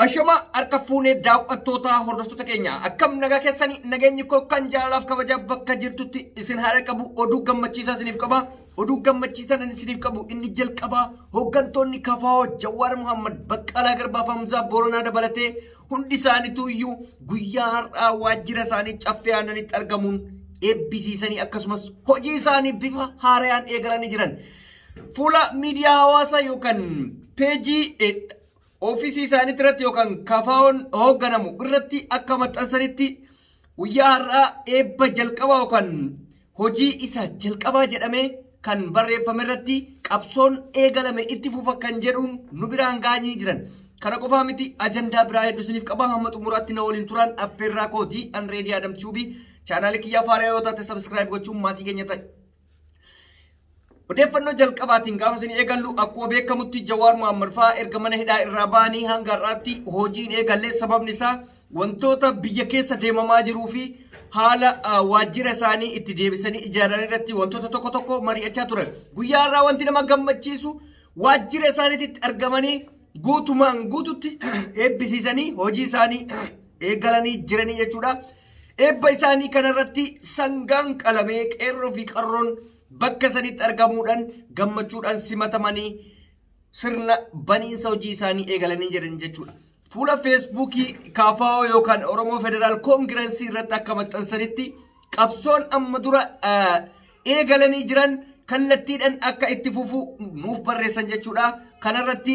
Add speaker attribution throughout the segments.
Speaker 1: Ashama harka fuunee daawwattoota hordoftoota keenya akkam nagaa keessanii nageenyi koo kan jaalalaaf kabaja bakka jirtutti isin haala qabu oduu gammachiisaa isiniif qaba oduu gammachiisaa isiniif qabu inni jalqaba hooggantoonni KFO Jawaar Mohammad Baqqalaa Garbaa Hamzaa Booranaa dabalatee hundi isaaniitu iyyuu guyyaa har'aa waajjira isaanii caffee aananitti argamuun eebbisiisanii akkasumas hojii isaanii bifa haarayaan eegalanii jiran fuula miidiyaa hawaasaa yookaan peejii Ofisi isaanii irratti yookaan KFO'n hoogganamu irratti akka maxxansanitti guyyaa har'aa eebba jalqabaa yookaan hojii isa jalqabaa jedhamee kan barreeffame irratti qabsoon eegalame itti fufa kan jedhuun nu biraan gaanii jiran. Kana qofaa miti ajandaa biraa hedduu isiniif qaba hamma xumuraatti na waliin turan affeerraa kooti an reedii Adam Tuubii chaanaalii kiyyaa faaraa yoo taate subscribe gochuun maatii keenya ta'e. Odeeffannoo jalqabaatiin gaafa isin eegallu akkuma beekamutti Jawaar Mohammad fa'aa erga mana hidhaa irraa ba'anii hanga har'aatti hojiin eegalee sababni isaa wantoota biyya keessa deemamaa jiruu fi haala waajjira isaanii itti deebisanii ijaaran irratti wantoota tokko mari'achaa turan. Guyyaa har'aa wanti nama gammachiisu waajjira isaaniitti argamanii guutumaan guututti eebbisiisanii hojii isaanii eegalanii jiranii jechuudha. Eebba isaanii kanarratti sangaan qalamee qeerroo fi qarroon bakka sanitti argamuudhaan gammachuudhaan simatamanii sirna baniinsa hojii isaanii eegalanii jiran jechuudha. Fuula Feesbuukii KFO yookaan Oromoo Federaal Koongirensii irratti akka maxxansanitti qabsoon amma dura eegalanii jiran kallattiidhaan akka itti fufu nuuf barreessan jechuudha. Kanarratti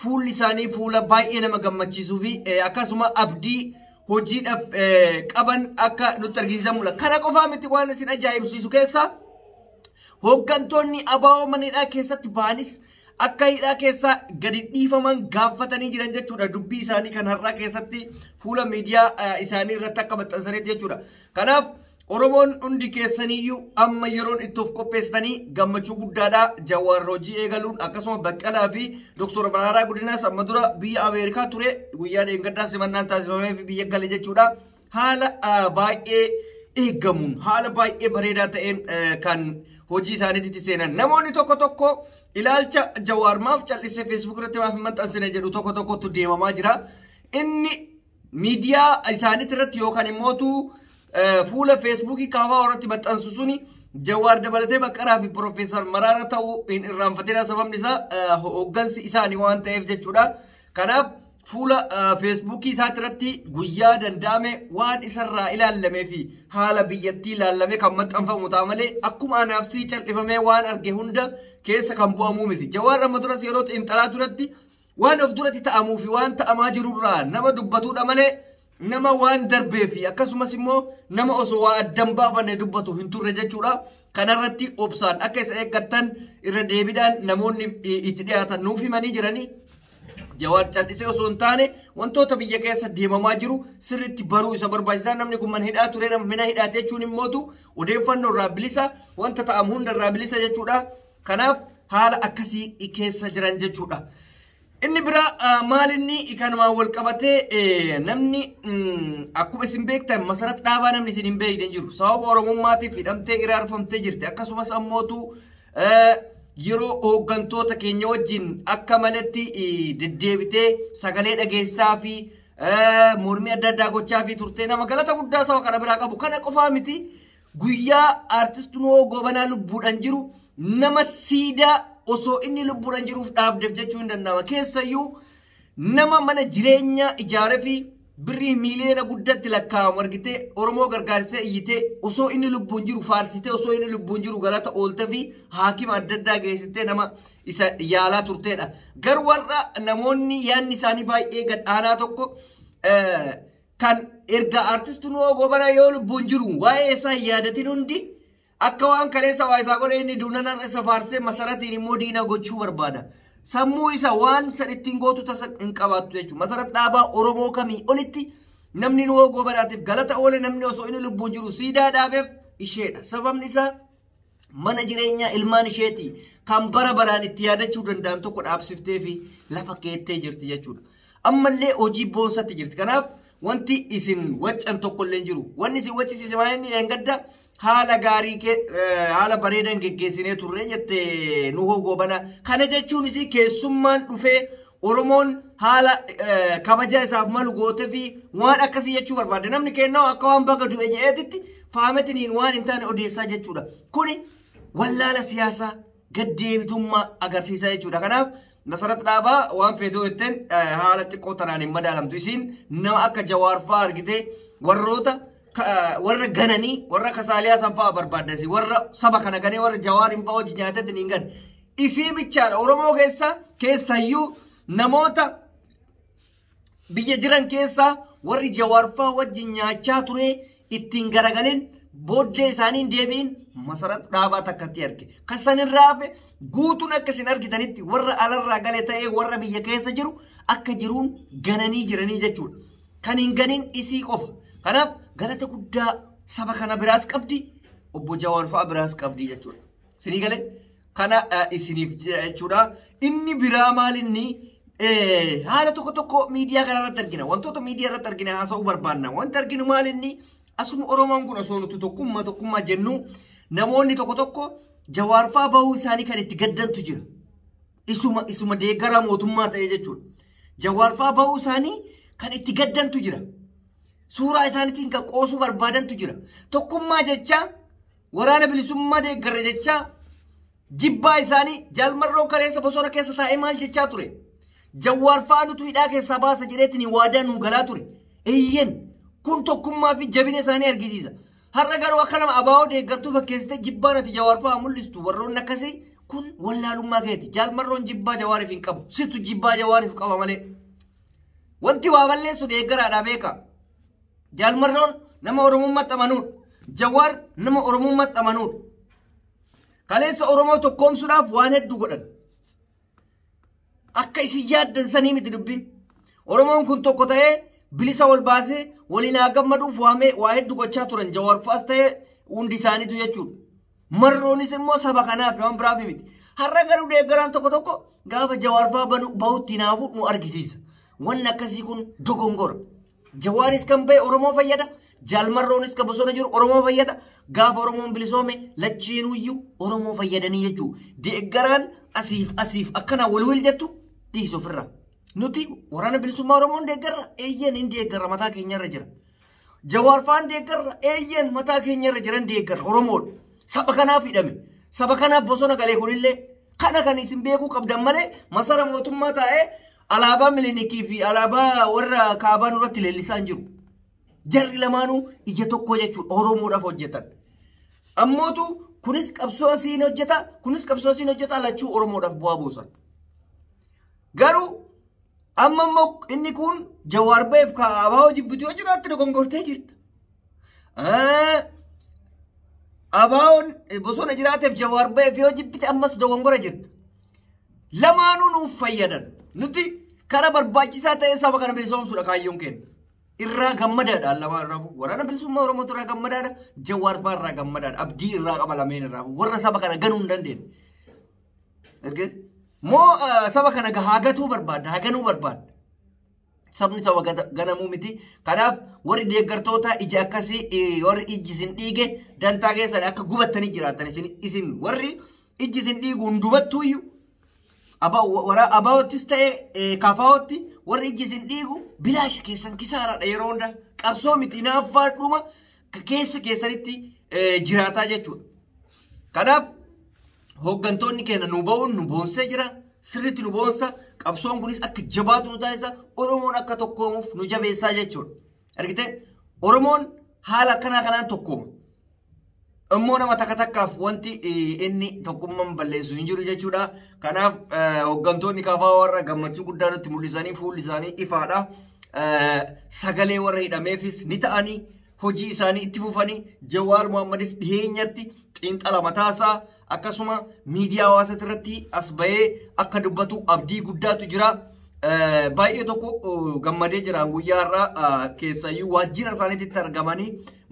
Speaker 1: fuulli isaanii fuula baay'ee nama gammachiisuu fi akkasuma abdii hojiidhaaf qaban akka nutti argisiisamudha. Kana qofaa miti waan isin ajaa'ibsiisu keessaa hooggantoonni ABO manidhaa keessatti baanis akka hidhaa keessaa gadi dhiifaman gaafatanii jiran jechuudha. Dubbii isaanii kan har'aa keessatti fuula miidiyaa isaanii irratti akka maxxansanitti jechuudha. Kanaaf Oromoon hundi keessaniyyuu amma yeroon itti of qopheessitanii gammachuu guddaadhaa Jawaar hojii eegaluun akkasuma Baqqalaa fi Dr. Baraaraa Gudinaas amma dura biyya Ameerikaa ture guyyaa dheengaddaa simannaan taasifamee fi biyya gale jechuudha. Haala baay'ee eegamuun haala baay'ee bareedaa ta'een kan hojii isaaniitti seenan namoonni tokko ilaalcha Jawaar maaf callisee Facebook irratti maaf maxxansine jedhu tokkotu deemamaa jira. Inni miidiyaa isaaniitti irratti yookaan immootu fuula Facebookii KFO irratti maxxansu suni Jawaar dabalatee Baqqalaa fi Profeesar Mararaa ta'uu hin irraanfatina sababni isaa hooggansi isaanii waan ta'eef jechuudha. Kanaaf fuula Facebookii isaatti irratti guyyaa danda'ame waan isarraa ilaallamee fi haala biyyattii ilaallamee kan maxxanfamu ta'a malee akkuma anaaf sii cal'ifamee waan arge hunda keessa kan bu'amuu miti. Jawaar amma duras yeroo xiinxalaa duratti waan of duratti ta'amuu fi waan ta'amaa jirurraa nama dubbatuudha malee nama waan darbee fi akkasumas immoo nama osoo waa addan baafanne dubbatu hin turre jechuudha. Kanarratti obsaan akka isa eeggattan irra deebiidhaan namoonni itti dhiyaatan nuuf himanii jiranii. Jawaar callisee osoo hin taane wantoota biyya keessa deemamaa jiru sirriitti baruu isa barbaachisaa. Namni kun mana hidhaa ture mana hidhaa jechuun immootu odeeffannoo irraa bilisa wanta ta'amu hunda irraa bilisa jechuudha. Kanaaf haala akkasii keessa jiran jechuudha. Inni biraa maalinni kanumaan wal qabatee namni akkuma isin beektan Masarat Dhaabaa namni isin hin beekne jiru. Sababa Oromummaatiif hidhamtee iraarfamtee jirti. Akkasumas ammootu yeroo hooggantoota keenya wajjin akka malatti deddeebitee sagalee dhageessaa fi mormii adda addaa gochaa fi turtee nama galata guddaa saba kana biraa qabu. Kana qofaa miti guyyaa aartistuun Gobanaa lubbuudhaan jiru nama siidaa osoo inni lubbuudhaan jiruuf dhaabdeef jechuu hin danda'ama. Keessayyuu nama mana jireenyaa ijaaree fi birrii miiliyoona guddatti lakkaa'amu argitee Oromoo gargaarsee iyyitee osoo inni lubbuun jiru faarsitee osoo inni lubbuun jiru galata oolte fi haakima adda addaa geessitee nama isa yaalaa turteedha. Garuu warra namoonni yaadni isaanii baay'ee gadhaanaa tokko kan erga aartistuun Gobanaa yoo lubbuun jiru waa'ee isaa yaadatin hundi akka waan kaleessa waa isaa godhe inni duunana isa faarsee Masaratiin immoo diina gochuu barbaada. Sammuu isa waan san ittiin gootu tasa hin qabaattu jechuudha. Masarat Dhaabaa Oromoo kamii olitti namni nu Gobanaatiif galata oole namni osoo inni lubbuun jiru siidaa dhaabeef isheedha. Sababni isaa mana jireenyaa ilmaan isheetii kan bara baraan itti yaadachuu danda'an tokko dhaabsiftee fi lafa keettee jirti jechuudha. Ammallee hojii boonsatti jirti. Kanaaf wanti isin waccan tokko illee jiru. Wanni isin wachisiise maal inni gadda haala gaarii haala bareedan geggeessinee turre jette nu Gobanaa. Kana jechuun isi keessummaan dhufee Oromoon haala kabaja isaaf malu gootee fi waan akkasii jechuu barbaade namni kennaa akka waan baga du'e jedheetitti faametiniin waan hin taane odeessaa jechuudha. Kuni wallaala siyaasaa gaddeebitummaa agarsiisaa jechuudha. Kanaaf Masarat Dhaabaa waan fedhoo ittiin haala xiqqoo tanaan hin madaalamtu. Isiin nama akka Jawaar fa'aa argitee warroota warra gananii warra Kasaaliyaa san fa'aa barbaadasi warra saba kana ganee warra Jawaar hin fa'aa hojii nyaatetti hin gan. Isii bichaadha Oromoo keessayyuu namoota biyya jiran keessaa warri Jawaar fa'aa wajjin nyaachaa ture ittiin garagalin booddee isaaniin deebiin Masarat Dhaabaa takkatti arge. Kasanirraa hafe guutuun akkasin argitanitti warra alarraa galee ta'ee warra biyya keessa jiru akka jiruun gananii jiranii jechuudha. Kan hin ganin isii qofa. Kanaaf galata guddaa saba kana biraas qabdi obbo Jawaar fa'aa biraas qabdi jechuudha. Sinii galee kana isiniif jechuudha. Inni biraa maalinni haala tokko miidiyaa kanarratti argina. Wantoota miidiyaa irratti argina haasa'uu barbaanna. Wanti arginu maalinni asuma Oromoon kun osoo nuti tokkummaa jennu namoonni tokko Jawaar fa'aa bahuu isaanii kan itti gaddantu jira. Isuma deeggaraa mootummaa ta'ee jechuudha. Jawaar fa'aa bahuu isaanii kan itti gaddantu jira. Suuraa isaaniitiin kan qoosuu barbaadantu jira. Tokkummaa jechaa waraana bilisummaa deeggarre jechaa jibbaa isaanii jaalmarroon kaleessa bosona keessa taa'ee maal jechaa ture. Jawaar fa'aa nutu hidhaa keessaa baasa jedheetiin waadaa nuu galaa ture. Eeyyen kun tokkummaa fi jabina isaanii argisiisa. Har'a garuu akka nama abaa'oo deeggartuu fakkeessitee jibbaa nati Jawaar fa'aa mul'istu warroonni akkasii kun wallaalummaa keeti. Jaalmarroon jibbaa Jawaariif hin qabu. Situ jibbaa Jawaariif qaba malee. Wanti waa balleessu deeggaraadhaa beeka. Jaalmarroon nama Oromummaatti amanuudha. Jawaar nama Oromummaatti amanuudha. Kaleessa Oromoo tokkoomsuudhaaf waan hedduu godhan. Akka isin yaaddan sanii miti dubbiin. Oromoon kun tokko ta'ee bilisa wal baasee waliin haa gammaduuf waa hedduu gochaa turan. Jawaar fa'aas ta'ee hundi isaaniitu jechuudha. Marroonis immoo saba kanaaf waan biraaf miti. Har'a garuu deeggaraan tokko gaafa Jawaar fa'aa bahutti hinaafu nu argisiisa. Wanni akkasii kun dogongora. Jawaaris kan bahe Oromoo fayyada. Jaalmarroonis kan bosona jiru Oromoo fayyada. Gaafa Oromoon bilisoome lachiinuyyuu Oromoo fayyadanii jechuudha. Deeggaraan asiif akkana walwil jettu dhiisu ofirraa. Nuti waraana bilisummaa Oromoon deeggarra eeyyen hin deeggarra mataa keenyarra jira. Jawaar fa'aan deeggarra eeyyen mataa keenyarra jiran deeggarra Oromoodha. Saba kanaaf hidhame. Saba kanaaf bosona galee kunillee kana kan isin beekuu qabdan malee masara mootummaa taa'ee alaabaa milinikii fi alaabaa warra kaabaa nurratti leellisaa hin jiru. Jarri lamaanuu ija tokko jechuudha Oromoodhaaf hojjetan. Ammootu kunis qabsoo asiin hojjeta kunis qabsoo asiin hojjeta lachuu Oromoodhaaf bu'aa buusan. Garuu amma immoo inni kun Jawaar baheef kaabaa jibbitu yoo jiraatti dogongortee jirta. Abaawoon bosona jiraateef Jawaar baheef yoo jibbite ammas dogongora jirta. Lamaanuu nuuf fayyadan. Nuti kara barbaachisaa ta'e saba kana bilisoomsuudha kaayyoon keenya. Irraa gammadaadha lamaan irraa waraana bilisummaa Oromootu irraa gammadaadha. Jawaar fa'aa irraa gammadaadha. Abdii irraa qaba lameen irraa warra saba kana ganuu hin dandeenye. Moo saba kana haa gatuu barbaadda haa ganuu barbaadda. Sabni saba ganamuu miti. Kanaaf warri deeggartoota ija akkasii warri iji isin dhiige dantaa keessan akka gubattanii jiraatan isin warri iji isin dhiigu hundumattuuyyuu abaawottis ta'e kafaawotti warri iji isin dhiigu bilaasha keessan kisaaraadha yeroo hunda qabsoo miti naaffaadhuma keessa keessanitti jiraataa jechuudha. Kanaaf hooggantoonni keenya nu ba'uun nu boonsee jira sirriitti nu boonsa qabsoon kunis akka jabaatu nu taasisa Oromoon akka tokkoomuuf nu jabeessaa jechuudha. Argite Oromoon haala kanaan tokkooma. Ammoo nama takkaaf wanti inni tokkummaan balleessu hin jiru jechuudha. Kanaaf hooggantoonni kafaa warra gammachuu guddaa nutti mul'isanii fuulli isaanii ifaadha. Sagalee warra hidhameefis ni ta'anii hojii isaanii itti fufanii Jawaar Mohammadis dhiheenyatti xiinxala mataasaa akkasuma miidiyaa hawaasaa irratti as bahee akka dubbatu abdii guddaatu jira. Baay'ee tokko gammadee jira guyyaa irraa keessayyuu waajjira isaaniitti argamanii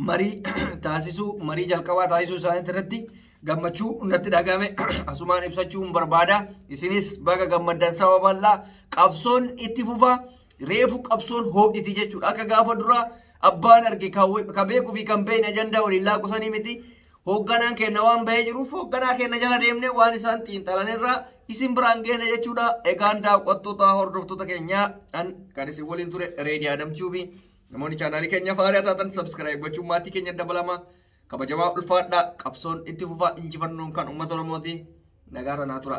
Speaker 1: marii taasisuu marii jalqabaa taasisuu isaaniitti irratti gammachuu natti dhagame asumaan ibsachuun barbaada. Isinis baga gammaddan saba bal'aa qabsoon itti fufa reefu qabsoon ho'iti jechuudha. Akka gaafa duraa abbaan arge ka beekuu fi kan beekne ajandaa waliin laaqusanii miti. Hoogganaan keenya waan bahee jiruuf hoogganaa keenya jala deemnee waan isaan xiinxalanirraa isin biraan geene jechuudha. Egaan daawwattoota hordoftoota keenya kan isin waliin ture Reedii Adam Tuubii. Namoonni chaanaalii keenya faayidaa taatan subscribe gochuun maatii keenya dabalama. Kabajamaa ulfaadhaa qabsoon itti fufaa injifannoon kan uummata Oromooti. Nagaa tanaa tura.